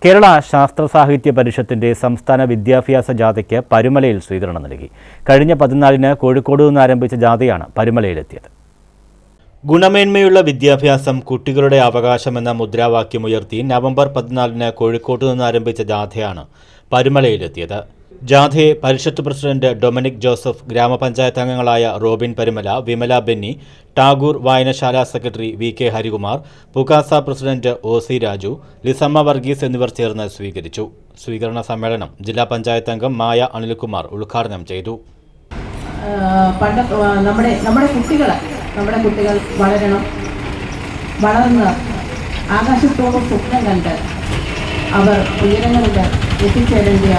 കേരള ശാസ്ത്ര സാഹിത്യ പരിഷത്തിന്റെ സംസ്ഥാന വിദ്യാഭ്യാസ ജാഥയ്ക്ക് പരുമലയിൽ സ്വീകരണം നൽകി. കഴിഞ്ഞ 14-ന് കോഴിക്കോട് നിന്ന് ആരംഭിച്ച ജാഥയാണ് പരുമലയിലെത്തിയത്. ഗുണമേന്മയുള്ള വിദ്യാഭ്യാസം കുട്ടികളുടെ അവകാശമെന്ന മുദ്രാവാക്യമുയർത്തി നവംബർ 14-ന് കോഴിക്കോട് നിന്ന് ആരംഭിച്ച ജാഥയാണ് പരുമലയിലെത്തിയത്. ജാഥയെ പരിഷത്ത് പ്രസിഡന്റ് ഡൊമിനിക് ജോസഫ്, ഗ്രാമപഞ്ചായത്ത് അംഗങ്ങളായ റോബിൻ പരുമല, വിമല ബെന്നി, ടാഗൂർ വായനശാല secretary VK. Harikumar, Pukasa president OC. Raju, Lissamma Varghese എന്നിവർ ചേർന്ന് സ്വീകരിച്ചു. സ്വീകരണ സമ്മേളനം ജില്ലാ പഞ്ചായത്ത് അംഗം മായ അനിൽകുമാർ ഉദ്ഘാടനം ചെയ്തു. നമ്മുടെ കുട്ടികൾ വളരണം, വളർന്ന് ആകാശത്തോളം സ്വപ്നം കണ്ട് അവർ ഉയരങ്ങളിൽ എത്തിച്ചേരേണ്ട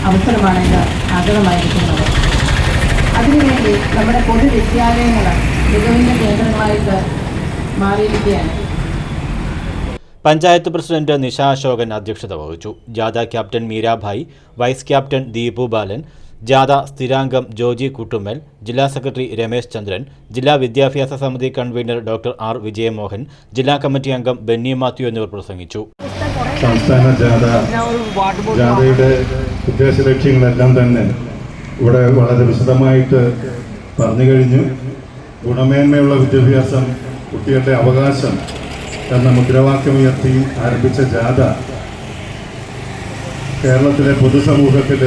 അവസരമാണെന്ന് ആഗ്രഹമായിരിക്കുന്നത്. അതിനുവേണ്ടി നമ്മുടെ പൊതുവിദ്യാലയങ്ങൾ മികവിൻ്റെ കേന്ദ്രങ്ങളായിട്ട് മാറിയിരിക്കുകയാണ്. പഞ്ചായത്ത് പ്രസിഡന്റ് നിഷ അശോകൻ അധ്യക്ഷത വഹിച്ചു. ജാഥ captain Meerabai, vice captain Deepu Balan, ജാഥ സ്ഥിരാംഗം ജോജി കുട്ടുമ്മൽ, ജില്ലാ സെക്രട്ടറി രമേശ് ചന്ദ്രൻ, ജില്ലാ വിദ്യാഭ്യാസ സമിതി കൺവീനർ ഡോക്ടർ ആർ വിജയമോഹൻ, ജില്ലാ കമ്മിറ്റി അംഗം ബെന്നി മാത്യു എന്നിവർ പ്രസംഗിച്ചു. സംസ്ഥാന ജാഥയുടെ ഉദ്ദേശ ലക്ഷ്യങ്ങളെല്ലാം തന്നെ ഇവിടെ വളരെ വിശദമായിട്ട് പറഞ്ഞു കഴിഞ്ഞു. ഗുണമേന്മയുള്ള വിദ്യാഭ്യാസം കുട്ടികളുടെ അവകാശം എന്ന മുദ്രാവാക്യമുയർത്തി ആരംഭിച്ച ജാഥ കേരളത്തിലെ പൊതുസമൂഹത്തിൽ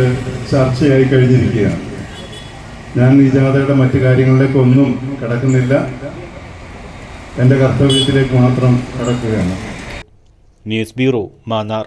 ചർച്ചയായി കഴിഞ്ഞിരിക്കുകയാണ്. ഞാൻ ഈ ജാഥയുടെ മറ്റു കാര്യങ്ങളിലേക്കൊന്നും കടക്കുന്നില്ല, എൻ്റെ കർത്തവ്യത്തിലേക്ക് മാത്രം കടക്കുകയാണ്. News bureau, Mannar.